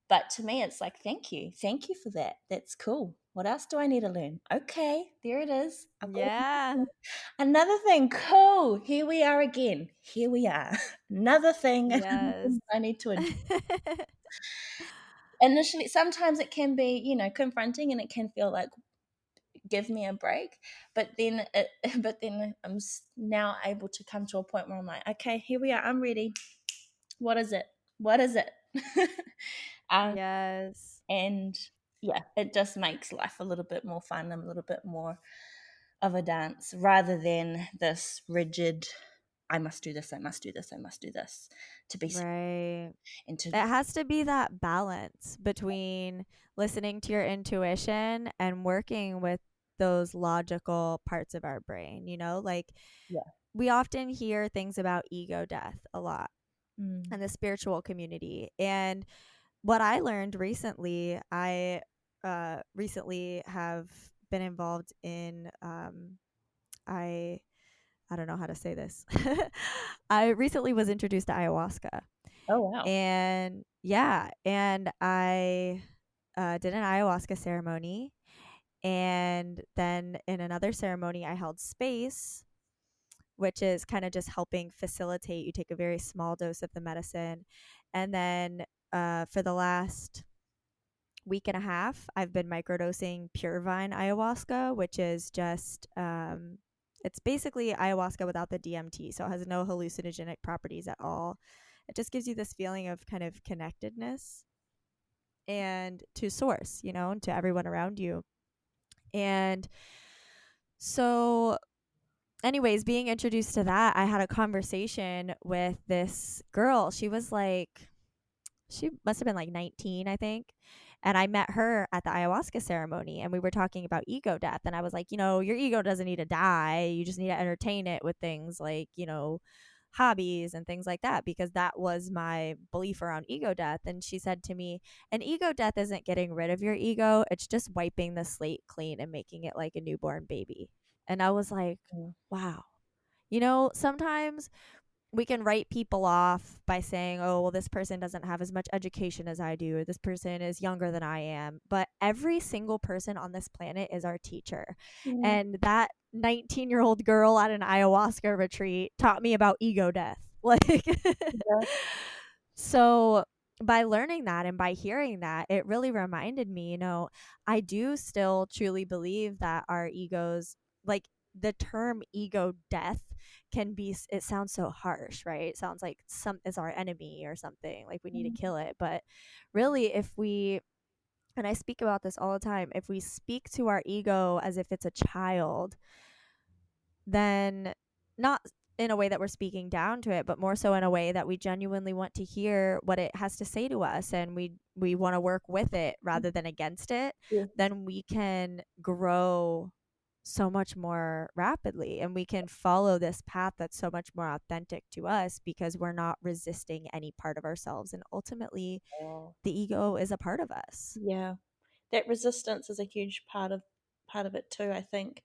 But to me, it's like, thank you. Thank you for that. That's cool. What else do I need to learn? Okay, there it is. I've got Yeah. another thing. Cool. Here we are again. Here we are. Another thing. Another Yes. thing I need to address. Initially, sometimes it can be, confronting and it can feel like, give me a break. But then, but then I'm now able to come to a point where I'm like, okay, here we are. I'm ready. What is it? What is it? um, Yes. and yeah, it just makes life a little bit more fun and a little bit more of a dance rather than this rigid, I must do this, I must do this, I must do this to be Right. and to It has to be that balance between listening to your intuition and working with those logical parts of our brain, like yeah. we often hear things about ego death a lot Mm. in the spiritual community. And what I learned recently, I recently have been involved in I I don't know how to say this. I recently was introduced to ayahuasca. Oh wow. And yeah, and I did an ayahuasca ceremony. And then in another ceremony, I held space, which is kind of just helping facilitate. You take a very small dose of the medicine. And then for the last week and a half, I've been microdosing pure vine ayahuasca, which is just, it's basically ayahuasca without the DMT. So it has no hallucinogenic properties at all. It just gives you this feeling of kind of connectedness and to source, and to everyone around you. And so, anyways, being introduced to that, I had a conversation with this girl. She must have been like 19, I think. And I met her at the ayahuasca ceremony and we were talking about ego death. And I was like, your ego doesn't need to die. You just need to entertain it with things like, hobbies and things like that, because that was my belief around ego death. And she said to me, an ego death isn't getting rid of your ego. It's just wiping the slate clean and making it like a newborn baby. And I was like, Mm. wow. Sometimes we can write people off by saying, oh, well, this person doesn't have as much education as I do, or this person is younger than I am. But every single person on this planet is our teacher. Mm, And that 19-year-old girl at an ayahuasca retreat taught me about ego death. Like, yeah. so by learning that and by hearing that, it really reminded me, I do still truly believe that our egos, like the term ego death, can be, it sounds so harsh, right? It sounds like some is our enemy or something, like we need to Mm, kill it. But really, if we, and I speak about this all the time, if we speak to our ego as if it's a child, then not in a way that we're speaking down to it, but more so in a way that we genuinely want to hear what it has to say to us, and we want to work with it rather than against it, yeah. then we can grow so much more rapidly, and we can follow this path that's so much more authentic to us because we're not resisting any part of ourselves, and ultimately Oh, the ego is a part of us. yeah. That resistance is a huge part of it too, I think,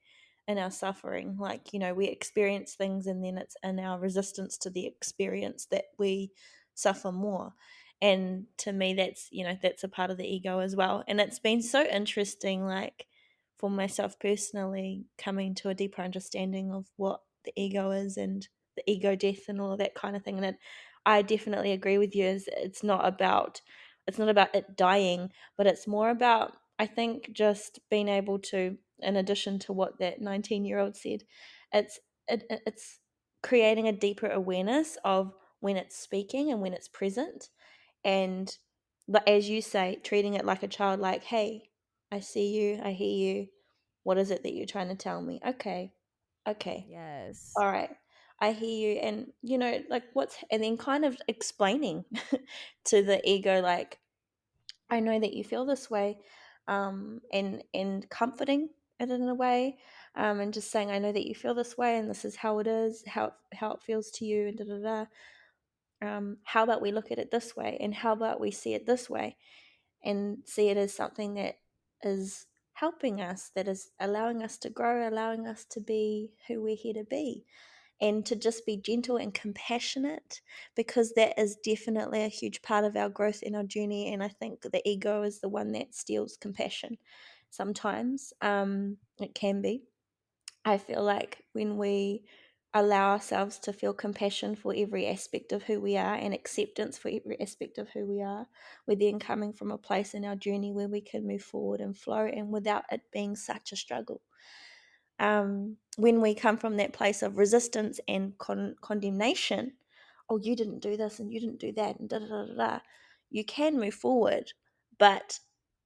in our suffering. Like, we experience things and then it's in our resistance to the experience that we suffer more. And to me that's a part of the ego as well. And it's been so interesting, like, for myself personally, coming to a deeper understanding of what the ego is and the ego death and all of that kind of thing. And I definitely agree with you, is it's not about it dying, but it's more about, I think, just being able to, in addition to what that 19-year-old said, it's it's creating a deeper awareness of when it's speaking and when it's present, and but as you say, treating it like a child, like, hey, I see you, I hear you. What is it that you're trying to tell me? Okay, okay, Yes. all right, I hear you, and like, and then kind of explaining to the ego, like, I know that you feel this way, and comforting it in a way, and just saying, I know that you feel this way, and this is how it is, how it feels to you, and da da da. How about we look at it this way, and how about we see it this way, and see it as something that is helping us, that is allowing us to grow, allowing us to be who we're here to be, and to just be gentle and compassionate, because that is definitely a huge part of our growth in our journey. And I think the ego is the one that steals compassion sometimes. It can be. I feel like when we allow ourselves to feel compassion for every aspect of who we are and acceptance for every aspect of who we are, we're then coming from a place in our journey where we can move forward and flow, and without it being such a struggle. When we come from that place of resistance and condemnation, oh, you didn't do this and you didn't do that, and da da da da da, you can move forward, but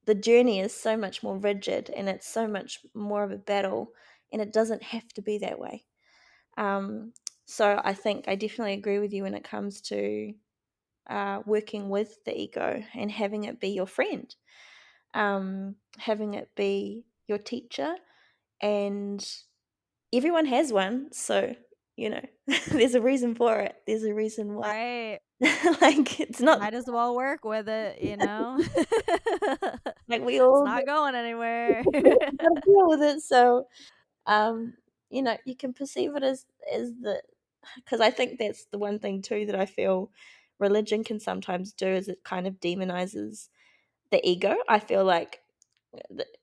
the journey is so much more rigid and it's so much more of a battle, and it doesn't have to be that way. Um, so I think I definitely agree with you when it comes to working with the ego and having it be your friend, having it be your teacher, and everyone has one, so there's a reason for it. There's a reason why. Right. Like, it's not Might as well work with it. like we It's all not going anywhere. gotta deal with it. So, you can perceive it as the because I think that's the one thing too that I feel religion can sometimes do, is it kind of demonizes the ego. I feel like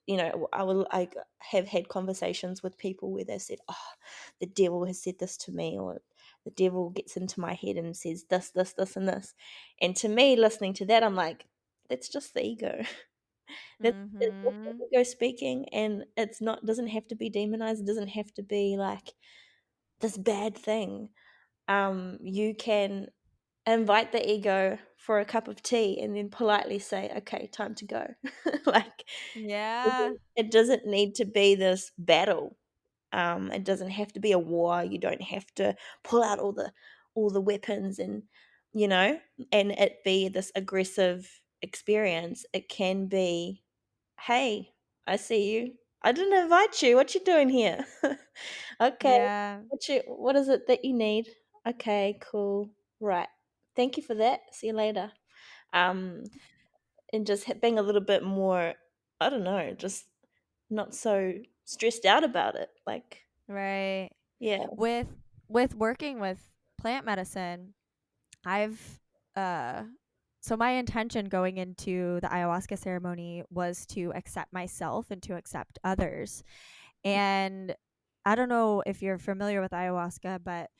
I have had conversations with people where they said, "Oh, the devil has said this to me," or "The devil gets into my head and says this, this, this, and this." And to me, listening to that, I'm like, "That's just the ego. It's just Mhm. the ego speaking, and it's not doesn't have to be demonized. It doesn't have to be like this bad thing. You can invite the ego for a cup of tea and then politely say, "Okay, time to go." Like, Yeah. it doesn't need to be this battle. It doesn't have to be a war. You don't have to pull out all the weapons, you know, and it be this aggressive experience. It can be, "Hey, I see you. I didn't invite you. What you doing here?" Okay. Yeah. What is it that you need? Okay, cool. Right. Thank you for that. See you later. Um, and just being a little bit more, I don't know, just not so stressed out about it. Like, Right. yeah. With with working with plant medicine, I've uh so my intention going into the ayahuasca ceremony was to accept myself and to accept others. And I don't know if you're familiar with ayahuasca, but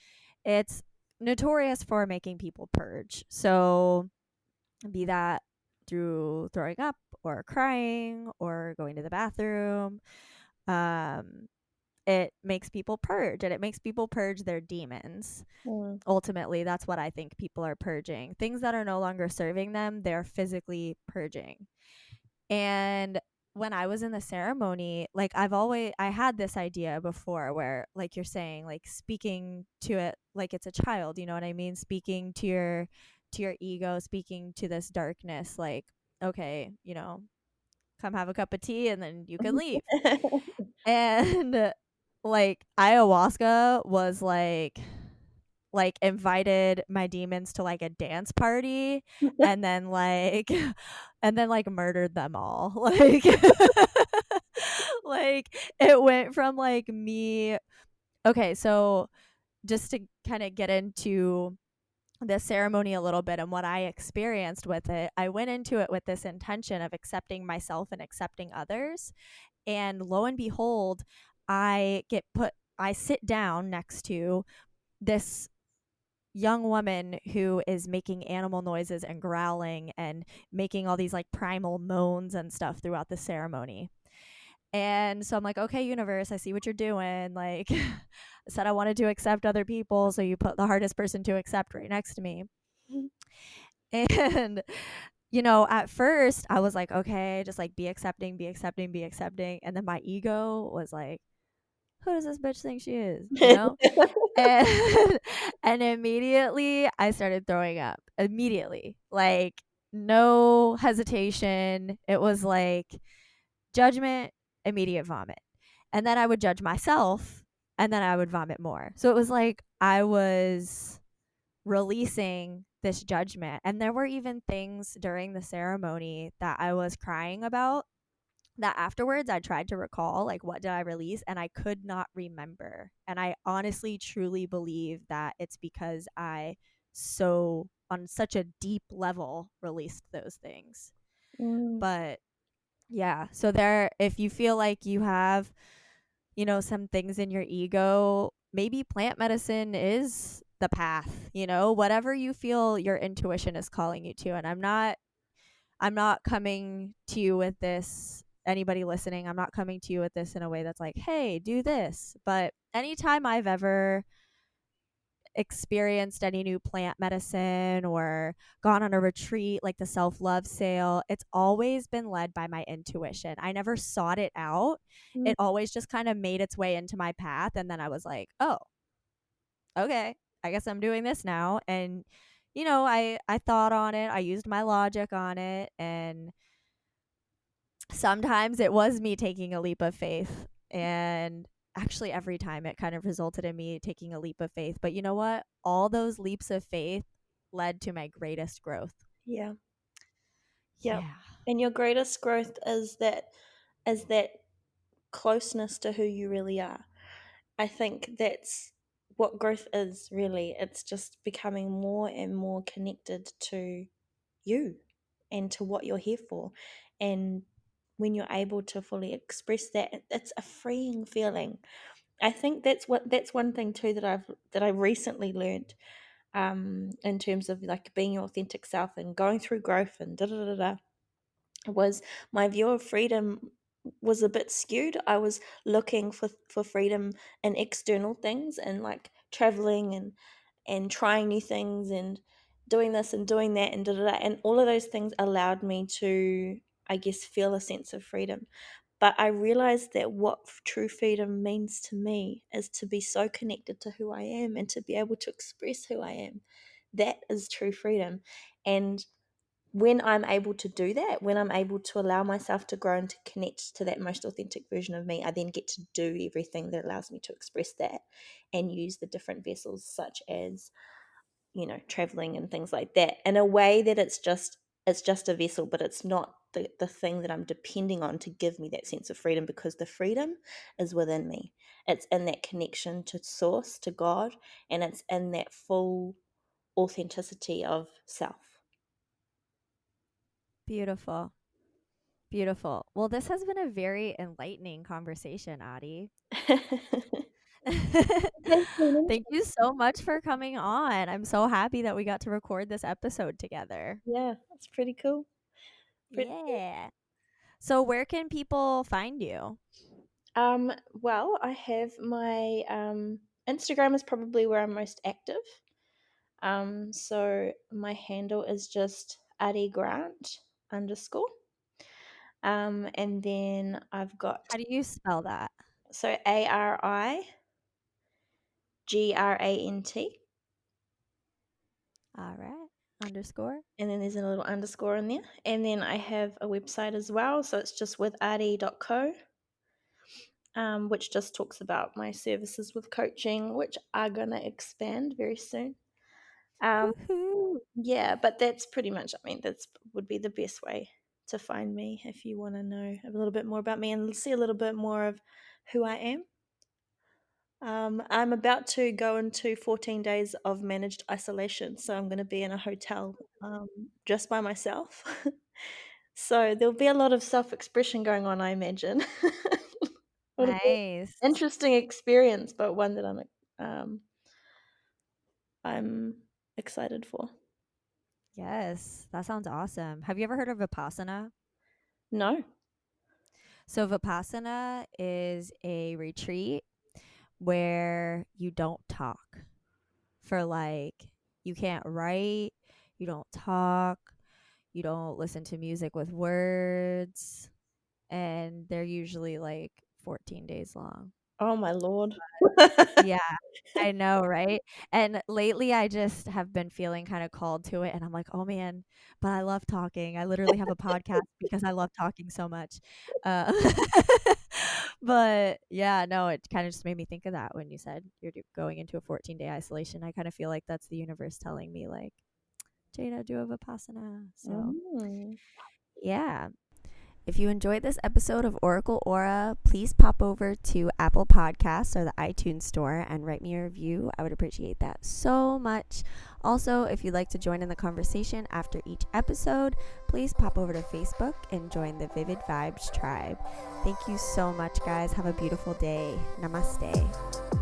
it's notorious for making people purge. So be that through throwing up or crying or going to the bathroom. Um it makes people purge, and it makes people purge their demons. Mm. Ultimately, that's what I think people are purging. Things that are no longer serving them, they're physically purging. And when I was in the ceremony, like I had this idea before where, like you're saying, like speaking to it like it's a child, you know what I mean? Speaking to your ego, speaking to this darkness, like, okay, come have a cup of tea and then you can leave. And like ayahuasca was like invited my demons to like a dance party, and then like and then like murdered them all. Like like it went from like me. Okay, so just to kind of get into the ceremony a little bit and what I experienced with it, I went into it with this intention of accepting myself and accepting others. And lo and behold, I sit down next to this young woman who is making animal noises and growling and making all these like primal moans and stuff throughout the ceremony. And so I'm like, okay, universe, I see what you're doing. Like, I said I wanted to accept other people, so you put the hardest person to accept right next to me. And, at first I was like, okay, just like be accepting, be accepting, be accepting. And then my ego was like, who does this bitch think she is? And and immediately I started throwing up. Immediately. Like no hesitation. It was like judgment, immediate vomit. And then I would judge myself, and then I would vomit more. So it was like I was releasing this judgment. And there were even things during the ceremony that I was crying about that afterwards I tried to recall, like, what did I release? And I could not remember. And I honestly, truly believe that it's because I so, on such a deep level, released those things. Mm. But yeah, so if you feel like you have, some things in your ego, maybe plant medicine is the path, whatever you feel your intuition is calling you to. And I'm not coming to you with this, anybody listening, I'm not coming to you with this in a way that's like, hey, do this. But anytime I've ever experienced any new plant medicine or gone on a retreat like the self-love sale, it's always been led by my intuition. I never sought it out. Mm. It always just kind of made its way into my path, and then I was like, oh, okay, I guess I'm doing this now. And I thought on it, I used my logic on it, and sometimes it was me taking a leap of faith. And actually, every time it kind of resulted in me taking a leap of faith. But you know what? All those leaps of faith led to my greatest growth. Yeah. Yeah. Yeah. And your greatest growth is that closeness to who you really are. I think that's what growth is really. It's just becoming more and more connected to you and to what you're here for. And when you're able to fully express that, it's a freeing feeling. I think that's one thing too that I recently learned, in terms of like being your authentic self and going through growth and da da da da, was my view of freedom was a bit skewed. I was looking for freedom in external things and like traveling and trying new things and doing this and doing that and da da da, and all of those things allowed me to, I guess, feel a sense of freedom. But I realized that what true freedom means to me is to be so connected to who I am and to be able to express who I am. That is true freedom. And when I'm able to do that, when I'm able to allow myself to grow and to connect to that most authentic version of me, I then get to do everything that allows me to express that and use the different vessels, such as, traveling and things like that, in a way that it's just a vessel, but it's not the thing that I'm depending on to give me that sense of freedom, because the freedom is within me. It's in that connection to source, to God, and it's in that full authenticity of self. Beautiful. Beautiful. Well, this has been a very enlightening conversation, Adi. Thank you so much for coming on. I'm so happy that we got to record this episode together. Yeah, it's pretty cool. Pretty cool. Yeah. So, where can people find you? Well, I have my Instagram is probably where I'm most active. So my handle is just Ari Grant underscore. And then I've got, How do you spell that? so ARIGRANT, All right. Underscore. and then there's a little underscore in there. And then I have a website as well, so it's just with ari.co, which just talks about my services with coaching, which are gonna expand very soon. Woohoo. Yeah, but that's pretty much, I mean, that's would be the best way to find me if you want to know a little bit more about me and see a little bit more of who I am. I'm about to go into 14 days of managed isolation, so I'm going to be in a hotel just by myself. So there'll be a lot of self-expression going on, I imagine. It'll be Nice. an interesting experience, but one that I'm excited for. Yes, that sounds awesome. Have you ever heard of Vipassana? No. So, Vipassana is a retreat where you don't talk for like, you can't write, you don't talk, you don't listen to music with words, and they're usually like 14 days long. Oh my Lord. Yeah, I know, right? And lately I just have been feeling kind of called to it and I'm like, "Oh man, but I love talking." I literally have a podcast because I love talking so much. Uh but yeah, no, it kind of just made me think of that when you said you're going into a 14-day isolation. I kind of feel like that's the universe telling me like, "Jada, do a Vipassana." So, Mm. yeah. If you enjoyed this episode of Oracle Aura, please pop over to Apple Podcasts or the iTunes Store and write me a review. I would appreciate that so much. Also, if you'd like to join in the conversation after each episode, please pop over to Facebook and join the Vivid Vibes tribe. Thank you so much, guys. Have a beautiful day. Namaste.